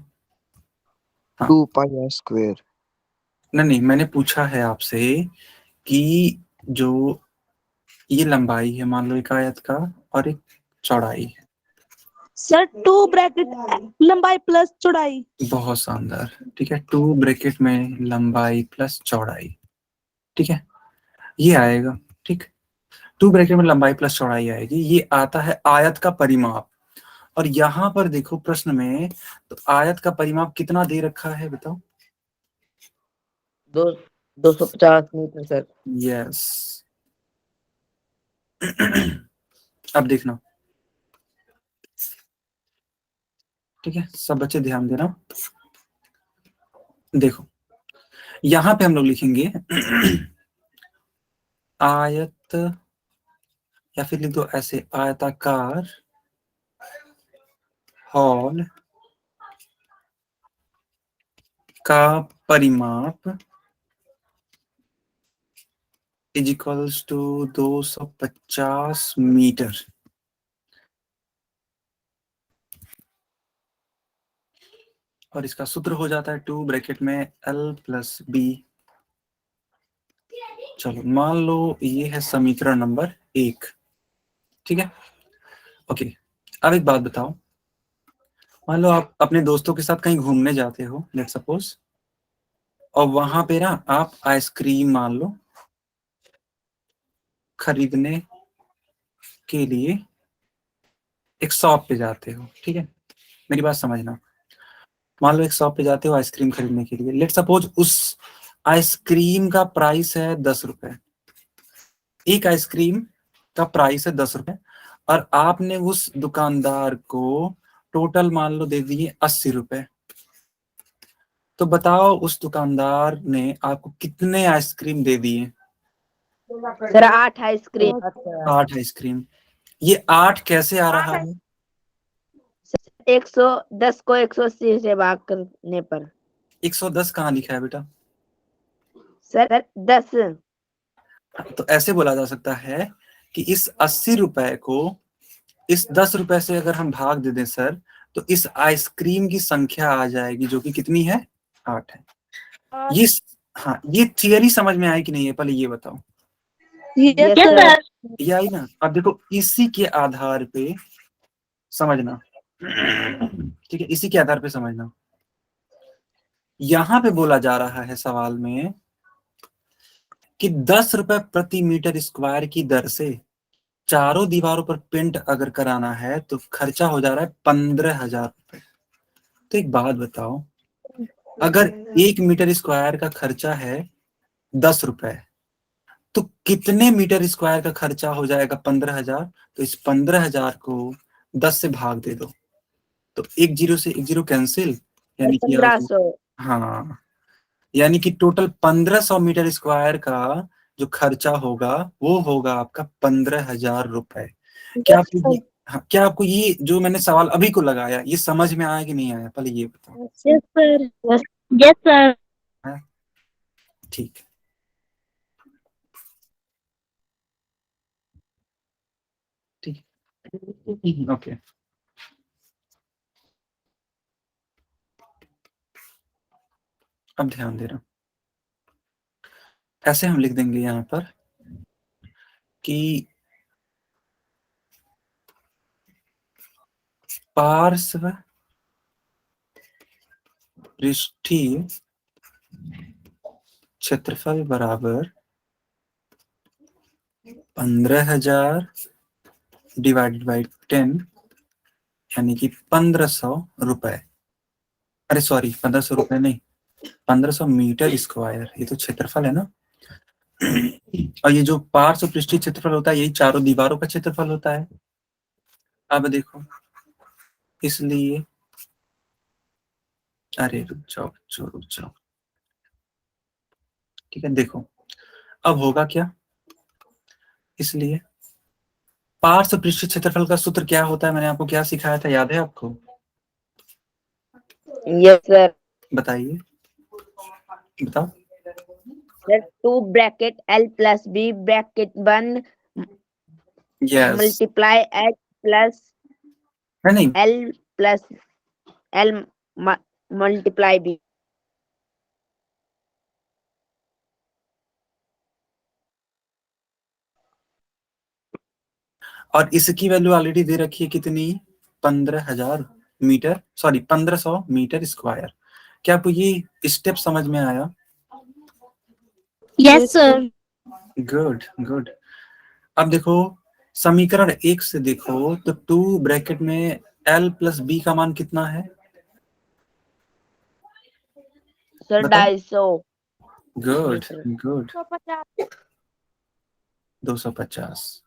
2 pi r square. नहीं, मैंने पूछा है आपसे कि जो ये लंबाई है, मान लो एक आयत का और एक चौड़ाई है। सर 2 ब्रैकेट लंबाई प्लस चौड़ाई। बहुत शानदार, ठीक है, 2 ब्रैकेट में लंबाई प्लस चौड़ाई, ठीक है, ये आएगा, ठीक, 2 ब्रैकेट में लंबाई प्लस चौड़ाई आएगी। ये आता है आयत का परिमाप। और यहाँ पर देखो प्रश्न में, तो आयत का परिमाप कितना दे रखा है बताओ? 250 मीटर सर। यस। अब देखना, ठीक है, सब बच्चे ध्यान देना। देखो यहां पे हम लोग लिखेंगे आयत, या फिर लिख दो ऐसे, आयताकार हॉल का परिमाप इज इक्वल्स टू 250 मीटर। और इसका सूत्र हो जाता है 2 ब्रैकेट में L प्लस बी। चलो मान लो ये है समीकरण नंबर 1, ठीक है, ओके। अब एक बात बताओ, मान लो आप अपने दोस्तों के साथ कहीं घूमने जाते हो, लेट सपोज, और वहां पे ना आप आइसक्रीम मान लो खरीदने के लिए एक शॉप पे जाते हो, ठीक है, मेरी बात समझना। मान लो एक शॉप पे जाते हो आइसक्रीम खरीदने के लिए, लेट सपोज उस आइसक्रीम का प्राइस है 10 रुपए, एक आइसक्रीम का प्राइस है 10 रुपए, और आपने उस दुकानदार को टोटल मान लो दे दिए 80 रुपए। तो बताओ उस दुकानदार ने आपको कितने आइसक्रीम दे दिए? Sir 8 ice cream. 8 आइसक्रीम। ये 8 कैसे आ रहा है? 110 को 180 से भाग करने पर। 110 कहाँ लिखा है बेटा? सर 10। तो ऐसे बोला जा सकता है कि इस 80 रुपए को इस 10 रुपए से अगर हम भाग दे दें सर, तो इस आइसक्रीम की संख्या आ जाएगी, जो कि कितनी है? 8 है। ये हाँ, ये थियरी समझ में आई कि नहीं है, पहले ये बताओ। Yes sir. ये आई ना? अब देखो इसी के आधार पे समझना, ठीक है, इसी के आधार पे समझना। यहां पे बोला जा रहा है सवाल में कि 10 रुपए प्रति मीटर स्क्वायर की दर से चारों दीवारों पर पेंट अगर कराना है तो खर्चा हो जा रहा है 15,000 रुपए। तो एक बात बताओ, अगर 1 मीटर स्क्वायर का खर्चा है 10 रुपए, तो कितने मीटर स्क्वायर का खर्चा हो जाएगा? 15,000। तो इस 15,000 को 10 से भाग दे दो, तो एक जीरो से एक जीरो कैंसिल, यानी कि 1500। हाँ, यानी कि टोटल 1500 मीटर स्क्वायर का जो खर्चा होगा वो होगा आपका 15,000 रुपए। क्या आपको ये, हाँ, क्या आपको ये जो मैंने सवाल अभी को लगाया ये समझ में आया कि नहीं आया? पहले ये बताओ। Yes sir. Yes sir. हाँ? ठीक है, ठीक है, ओके। अब ध्यान देना, ऐसे हम लिख देंगे यहाँ पर कि पार्श्व पृष्ठीय क्षेत्रफल बराबर 15,000 डिवाइडेड बाई 10, यानी कि 1500 रुपए। अरे सॉरी, 1500 रुपए नहीं, 1500 मीटर स्क्वायर, ये तो क्षेत्रफल है ना। और ये जो पार्श्व पृष्ठीय क्षेत्रफल होता है यही चारों दीवारों का क्षेत्रफल होता है। अब देखो, इसलिए, अरे रुक जाओ बच्चों, रुक जाओ, ठीक है, देखो अब होगा क्या। इसलिए पार्श्व पृष्ठीय क्षेत्रफल का सूत्र क्या होता है? मैंने आपको क्या सिखाया था, याद है आपको? Yes sir. बताइए, बताओ। Sir 2 bracket L plus B bracket 1 yes, multiply H plus नहीं L plus L multiply B. और इसकी वैल्यू ऑलरेडी दे रखी है कितनी, 15,000 मीटर, सॉरी 1500 मीटर स्क्वायर। क्या आपको ये स्टेप समझ में आया? Yes sir. Good good. अब देखो समीकरण 1 से देखो तो 2 ब्रैकेट में l प्लस b का मान कितना है? सर बताओ। 250। Good sir. गुड, 250।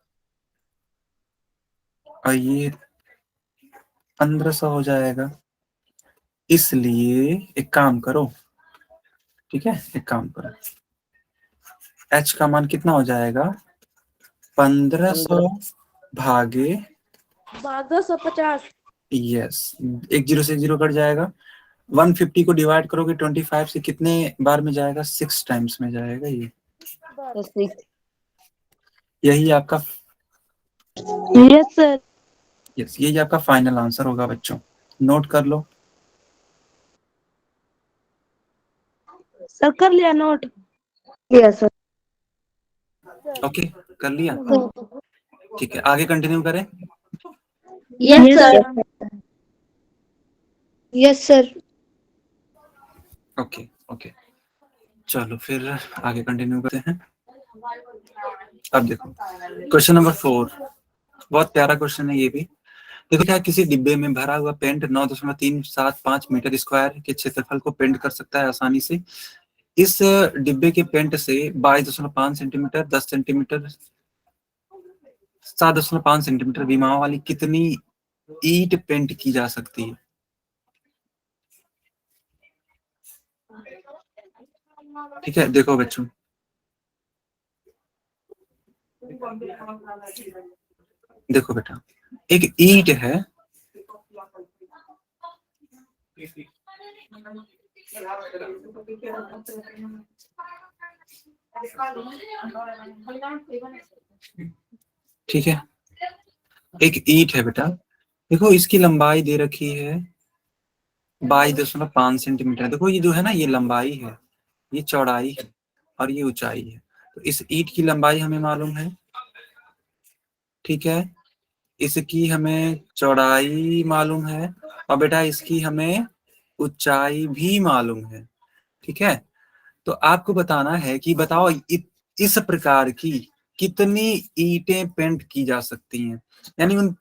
और ये 1500 हो जाएगा। इसलिए एक काम करो, ठीक है, एक काम करो, h का मान कितना हो जाएगा, 1500 भागे 250। यस, एक जीरो से एक जीरो कट जाएगा। 150 को डिवाइड करोगे 25 से, कितने बार में जाएगा, 6 टाइम्स में जाएगा। ये तो 6। यही आपका, यस सर। यस, यही आपका फाइनल आंसर होगा बच्चों, नोट कर लो। सर कर लिया नोट। Yes sir. ओके, कर लिया, ठीक है, आगे कंटिन्यू करें। Yes sir. Yes sir. Okay okay, चलो फिर आगे कंटिन्यू करते हैं। अब देखो क्वेश्चन नंबर 4, बहुत प्यारा क्वेश्चन है ये भी। देखो, क्या किसी डिब्बे में भरा हुआ पेंट 9.375 मीटर स्क्वायर के क्षेत्रफल को पेंट कर सकता है आसानी से। इस डिब्बे के पेंट से 22.5 सेंटीमीटर, 10 सेंटीमीटर, 7.5 सेंटीमीटर विमाओं वाली कितनी ईंट पेंट की जा सकती है? ठीक है, देखो बच्चों, देखो बेटा, एक ईंट है, ठीक है, एक ईंट है बेटा। देखो इसकी लंबाई दे रखी है 22.5 सेंटीमीटर। देखो ये जो है ना, ये लंबाई है, ये चौड़ाई है, और ये ऊंचाई है। तो इस ईंट की लंबाई हमें मालूम है, ठीक है, इसकी हमें चौड़ाई मालूम है, और बेटा इसकी हमें ऊंचाई भी मालूम है, ठीक है। तो आपको बताना है कि बताओ इस प्रकार की कितनी ईंटें पेंट की जा सकती हैं, यानी उन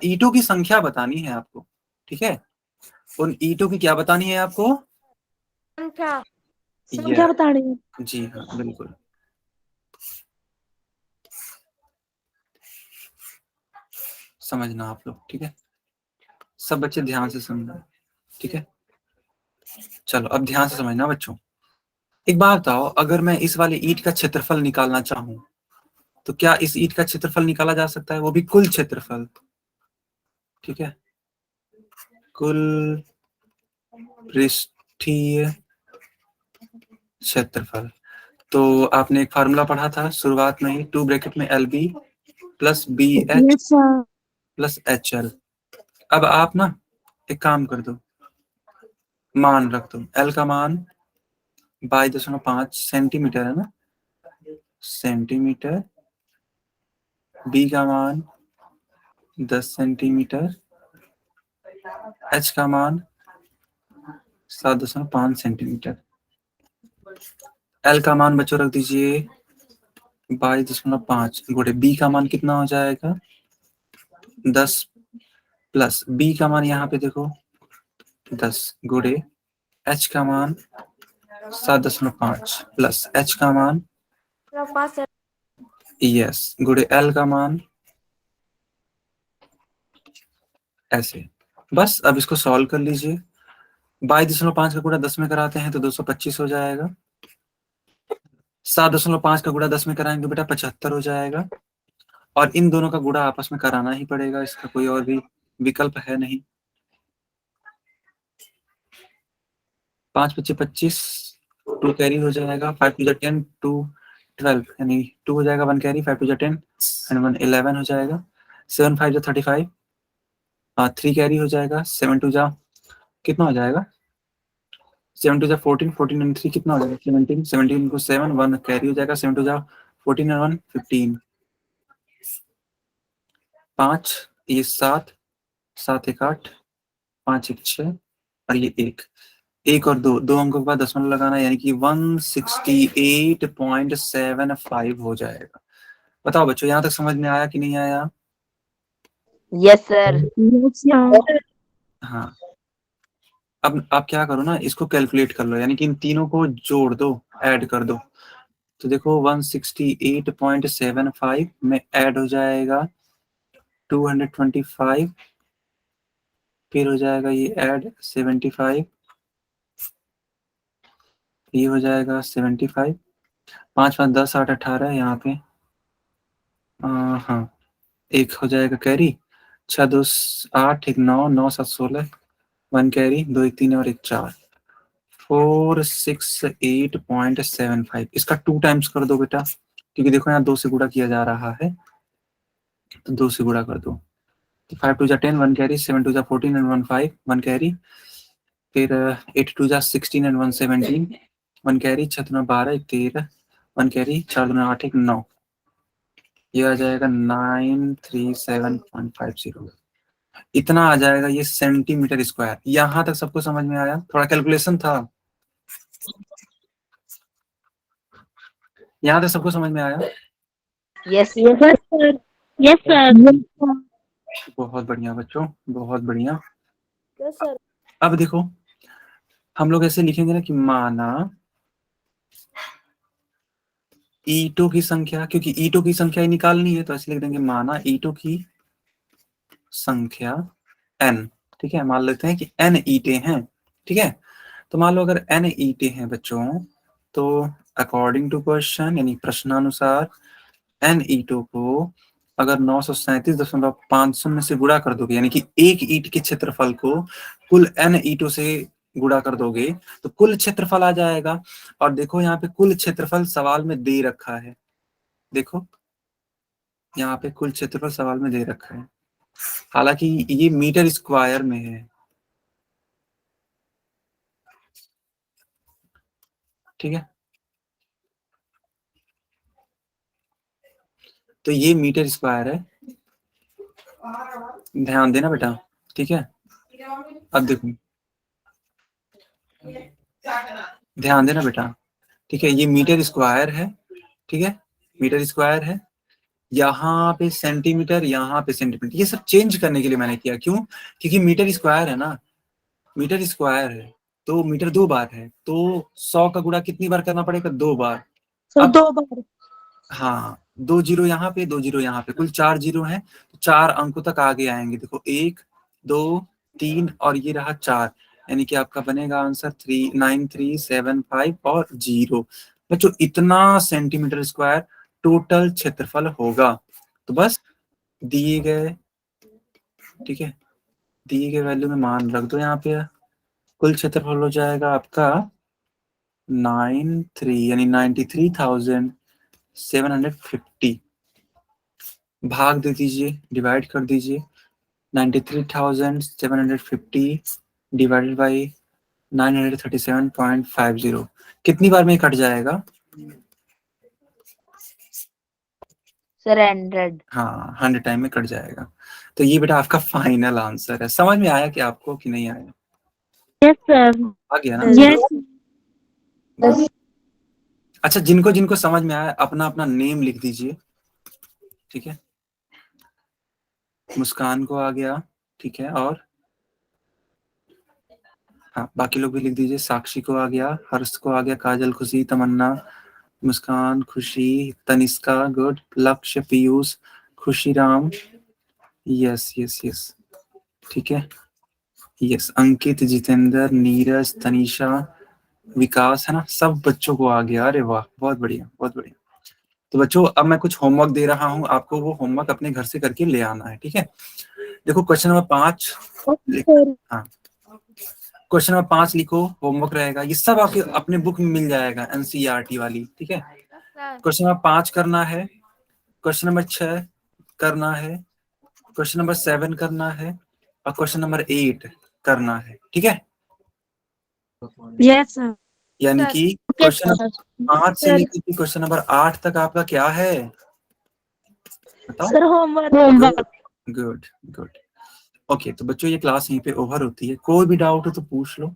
ईंटों की संख्या बतानी है आपको, ठीक है, उन ईंटों की क्या बतानी है आपको, संख्या बतानी है। जी हाँ बिल्कुल। समझना आप लोग, ठीक है, सब बच्चे ध्यान से समझना, ठीक है। चलो अब ध्यान से समझना बच्चों। एक बात बताओ, अगर मैं इस वाले ईंट का क्षेत्रफल निकालना चाहूं तो क्या इस ईंट का क्षेत्रफल निकाला जा सकता है, वो भी कुल क्षेत्रफल, ठीक है, कुल पृष्ठीय क्षेत्रफल। तो आपने एक फार्मूला पढ़ा था शुरुआत में ही, 2 ब्रैकेट में LB plus BH yes sir. Plus HL। अब आप ना एक काम कर दो, मान रख दो, L का मान 22.5 सेंटीमीटर है ना, सेंटीमीटर, B का मान 10 सेंटीमीटर, H का मान 7.5 सेंटीमीटर। L का मान बच्चों रख दीजिए 22.5 गुणे B का मान कितना हो जाएगा 10, प्लस B का मान यहाँ पे देखो 10 गुणे H का मान 7.5 प्लस H का मान यस गुणे L का मान, ऐसे। बस अब इसको सॉल्व कर लीजिए। 22.5 का गुणा 10 में कराते हैं तो 225 हो जाएगा, 7.5 का गुणा 10 में कराएंगे बेटा 75 हो जाएगा, और इन दोनों का गुणा आपस में कराना ही पड़ेगा, इसका कोई और भी विकल्प है नहीं। 5 × 5 = 25, 2 कैरी हो जाएगा, 5 × 10 2 12, यानी 2 हो जाएगा, 1 कैरी, 5 × 10 एंड 1 11 हो जाएगा, 7 × 5 = 35, 3 कैरी हो जाएगा, 7 × 2 = कितना हो जाएगा? 7 टू जा 14, 14 and 3 कितना हो जाएगा? 17, 17 को 7, 1 कैरी हो जाएगा। 7 टू जा 14 and 1 15, 5 ये 7, 7 एक 8, 5 एक 6 और ये 1 और 2 अंकों के बाद दशमलव लगाना, यानी कि 168.75 हो जाएगा। बताओ बच्चों, यहाँ तक समझ में आया कि नहीं आया? Yes sir. हाँ, अब आप क्या करो ना, इसको कैलकुलेट कर लो, यानी कि इन तीनों को जोड़ दो, ऐड कर दो। तो देखो 168.75 में ऐड हो जाएगा 225, फिर हो जाएगा ये ऐड 75, ये हो जाएगा 75, 5 5 10 8 18 यहाँ पे हाँ, एक हो जाएगा कैरी, 6 2 8 1 9 9 7 16, 1 कैरी, 2 1 3 और 1 4, 468.75। इसका 2 टाइम्स कर दो बेटा, क्योंकि देखो यहाँ 2 से गुणा किया जा रहा है, तो 2 से गुणा कर दो। तो 5 2 जा 10, 1 कैरी, 7 2 जा 14 and 1 5, 1 कैरी, फिर 8 2 जा 16 and 1 17, 1 कैरी, 6 2 12 1 13, 1 कैरी, 4 2 8 1 9, ये आ जाएगा 937.50। इतना आ जाएगा ये सेंटीमीटर स्क्वायर। यहाँ तक सबको समझ में आया? थोड़ा कैलकुलेशन था, यहाँ तक सबको समझ में आया? Yes sir. Yes sir. बहुत बढ़िया बच्चों, बहुत बढ़िया। Yes sir. अब देखो हम लोग ऐसे लिखेंगे ना कि माना ईंटों की संख्या, क्योंकि ईंटों की संख्या ही निकालनी है, तो ऐसे लिख देंगे माना ईंटों की संख्या n। ठीक है, मान लेते हैं कि n ईंटें हैं। ठीक है, तो मान लो अगर n ईंटें हैं बच्चों, तो अकॉर्डिंग टू क्वेश्चन यानी प्रश्नानुसार n ईंटों को अगर 937.500 में से गुणा कर दोगे, यानी कि एक ईंट के क्षेत्रफल को कुल n ईंटों से गुणा कर दोगे, तो कुल क्षेत्रफल आ जाएगा। और देखो यहाँ पे कुल क्षेत्रफल सवाल में दे रखा है, देखो यहाँ पे कुल क्षेत्रफल सवाल में दे रखा है, हालांकि ये मीटर स्क्वायर में है। ठीक है, तो ये मीटर स्क्वायर है, ध्यान देना बेटा। ठीक है, अब देखो ध्यान देना बेटा। ठीक है, ये मीटर स्क्वायर है। ठीक है, मीटर स्क्वायर है, यहाँ पे सेंटीमीटर, यहाँ पे सेंटीमीटर, ये सब चेंज करने के लिए मैंने किया। क्यों? क्योंकि मीटर स्क्वायर है ना, मीटर स्क्वायर है, तो मीटर 2 बार है, तो 100 का गुणा कितनी बार करना पड़ेगा? 2 बार। सर अब 2 बार। हाँ, 2 जीरो यहाँ पे, 2 जीरो यहाँ पे, कुल 4 जीरो हैं, तो 4 अंकों तक आगे आएंगे। देखो 1 2 3 और ये रहा 4, यानी कि आपका बनेगा आंसर 39375 और 0। बच्चों इतना सेंटीमीटर स्क्वायर टोटल क्षेत्रफल होगा। तो बस दिए गए, ठीक है, दिए गए वैल्यू में मान रख दो यहाँ पे, कुल क्षेत्रफल हो जाएगा आपका 93 यानी 93,750, भाग दे दीजिए, डिवाइड कर दीजिए। 93,750 डिवाइडेड बाई 937.50, कितनी बार में कट जाएगा? सर 100। हाँ, 100 टाइम में कट जाएगा। तो ये बेटा आपका फाइनल आंसर है। समझ में आया कि आपको कि नहीं आया? Yes sir. आ गया ना? यस। अच्छा, जिनको जिनको समझ में आया अपना अपना नेम लिख दीजिए। ठीक है, मुस्कान को आ गया, ठीक है, और हाँ बाकी लोग भी लिख दीजिए। साक्षी को आ गया, हर्ष को आ गया, काजल, खुशी, तमन्ना, मुस्कान, खुशी, तनिष्का, गुड, लक्ष्य, Piyush, Khushiram, yes yes yes, ठीक है, यस, अंकित, जितेंद्र, नीरज, तनीषा, विकास, है ना, सब बच्चों को आ गया। अरे वाह, बहुत बढ़िया, बहुत बढ़िया। तो बच्चों अब मैं कुछ होमवर्क दे रहा हूँ आपको, वो होमवर्क अपने घर से करके ले आना है। ठीक है, देखो क्वेश्चन नंबर 5, हाँ क्वेश्चन नंबर 5 लिखो, होमवर्क रहेगा। ये सब आपके अपने बुक में मिल जाएगा, एनसीईआरटी वाली। ठीक है, क्वेश्चन नंबर 5 करना है, क्वेश्चन नंबर 6 करना है, क्वेश्चन नंबर 7 करना है, और क्वेश्चन नंबर 8 करना है। ठीक है, यस सर। यानी सर। कि ओके क्वेश्चन सर 5 से सर। लेकर के क्वेश्चन नंबर 8 तक आपका क्या है बताओ। Sir homework. Homework. Good good. Okay तो बच्चों ये क्लास यहीं पे ओवर होती है, कोई भी डाउट हो तो पूछ लो।